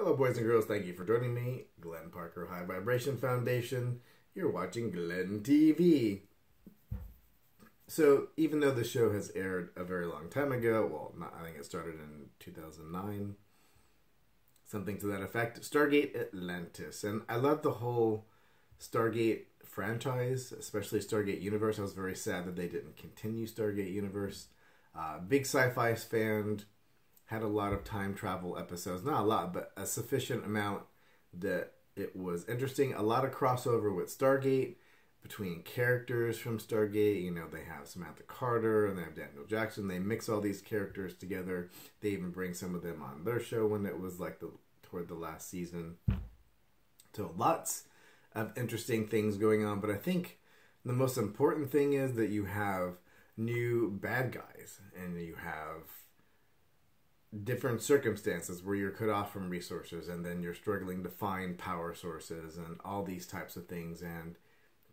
Hello, boys and girls. Thank you for joining me. Glenn Parker, High Vibration Foundation. You're watching Glenn TV. So, even though the show has aired a very long time ago, well, I think it started in 2009, something to that effect, Stargate Atlantis. And I love the whole Stargate franchise, especially Stargate Universe. I was very sad that they didn't continue Stargate Universe. Big sci-fi fan. Had a lot of time travel episodes. Not a lot, but a sufficient amount that it was interesting. A lot of crossover with Stargate between characters from Stargate. You know, they have Samantha Carter and they have Daniel Jackson. They mix all these characters together. They even bring some of them on their show when it was like toward the last season. So lots of interesting things going on. But I think the most important thing is that you have new bad guys and you have different circumstances where you're cut off from resources and then you're struggling to find power sources and all these types of things, and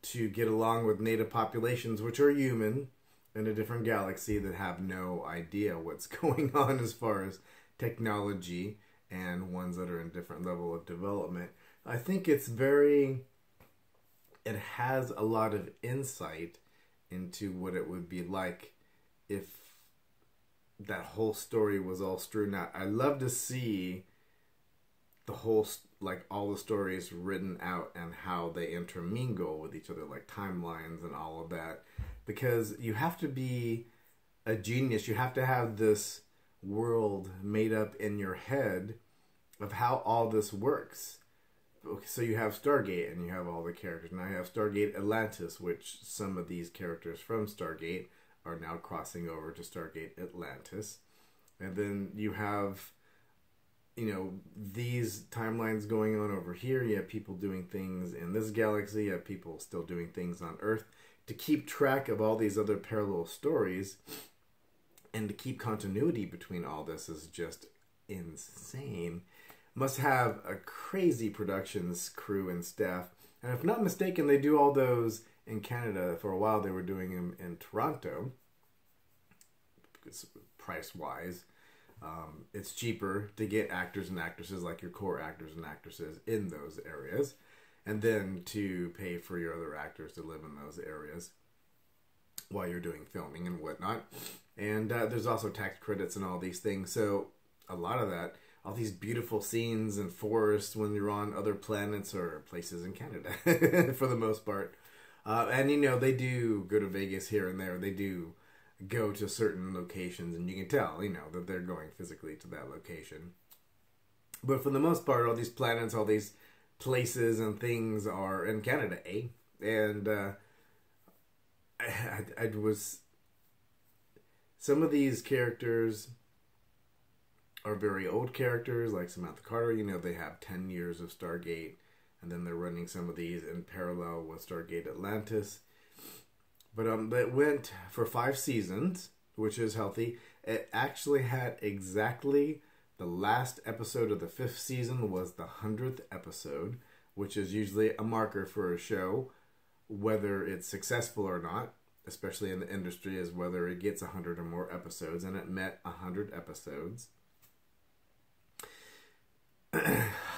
to get along with native populations which are human in a different galaxy that have no idea what's going on as far as technology, and ones that are in different level of development. I think it has a lot of insight into what it would be like if that whole story was all strewn out. I love to see the whole, like, all the stories written out and how they intermingle with each other, like timelines and all of that. Because you have to be a genius. You have to have this world made up in your head of how all this works. So you have Stargate and you have all the characters. Now you have Stargate Atlantis, which some of these characters from Stargate are now crossing over to Stargate Atlantis. And then you have, you know, these timelines going on over here. You have people doing things in this galaxy. You have people still doing things on Earth. To keep track of all these other parallel stories and to keep continuity between all this is just insane. Must have a crazy productions crew and staff. And if not mistaken, they do all those in Canada. For a while they were doing them in Toronto, because price-wise, it's cheaper to get actors and actresses, like your core actors and actresses, in those areas, and then to pay for your other actors to live in those areas while you're doing filming and whatnot. And there's also tax credits and all these things. So a lot of that, all these beautiful scenes and forests when you're on other planets or places in Canada for the most part. And, you know, they do go to Vegas here and there. They do go to certain locations, and you can tell, you know, that they're going physically to that location. But for the most part, all these planets, all these places and things are in Canada, eh? And I was... Some of these characters are very old characters, like Samantha Carter. You know, they have 10 years of Stargate. And then they're running some of these in parallel with Stargate Atlantis. But it went for 5 seasons, which is healthy. It actually had exactly the last episode of the 5th season was the 100th episode, which is usually a marker for a show, whether it's successful or not, especially in the industry, is whether it gets 100 or more episodes. And it met 100 episodes.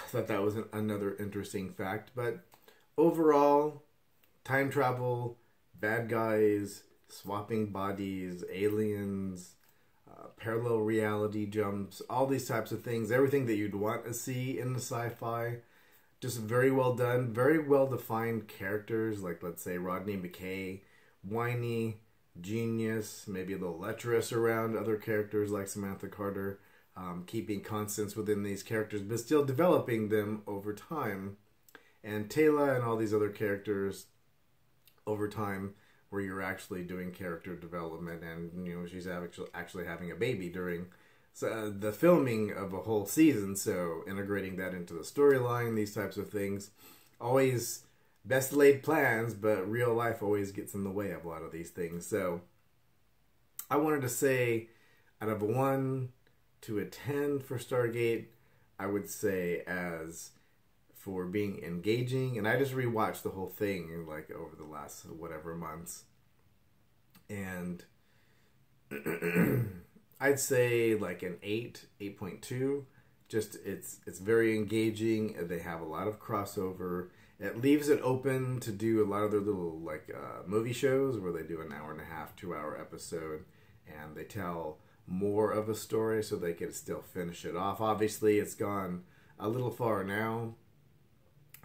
Thought that was another interesting fact. But overall, time travel, bad guys, swapping bodies, aliens, parallel reality jumps, all these types of things, everything that you'd want to see in the sci-fi. Just very well done, very well defined characters, like, let's say, Rodney McKay, whiny, genius, maybe a little lecherous around other characters like Samantha Carter. Keeping constants within these characters, but still developing them over time. And Taylor and all these other characters over time, where you're actually doing character development, and, you know, she's actually having a baby during the filming of a whole season, so integrating that into the storyline, these types of things. Always best laid plans, but real life always gets in the way of a lot of these things. So I wanted to say, out of 1 to a 10 for Stargate, I would say as for being engaging. And I just rewatched the whole thing, like, over the last whatever months. And I'd say like an 8, 8.2. just it's very engaging. They have a lot of crossover. It leaves it open to do a lot of their little like movie shows where they do an hour and a half, 2-hour episode, and they tell more of a story so they can still finish it off. Obviously, it's gone a little far now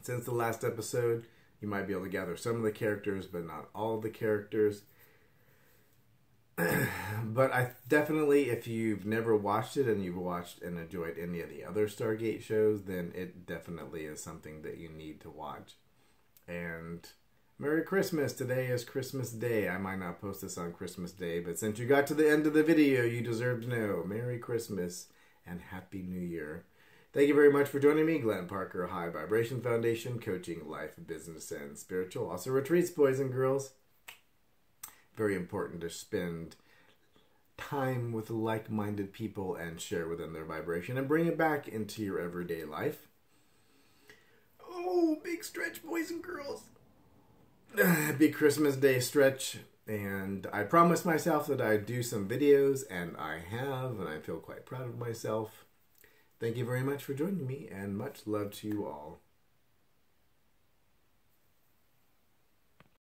since the last episode. You might be able to gather some of the characters, but not all of the characters. But I definitely, if you've never watched it and you've watched and enjoyed any of the other Stargate shows, then it definitely is something that you need to watch. And Merry Christmas. Today is Christmas Day. I might not post this on Christmas Day, but since you got to the end of the video, you deserve to know. Merry Christmas and Happy New Year. Thank you very much for joining me, Glenn Parker, High Vibration Foundation, coaching life, business, and spiritual. Also retreats, boys and girls. Very important to spend time with like-minded people and share within their vibration and bring it back into your everyday life. Oh, big stretch, boys and girls. Big Christmas Day stretch. And I promised myself that I'd do some videos, and I have, and I feel quite proud of myself. Thank you very much for joining me, and much love to you all.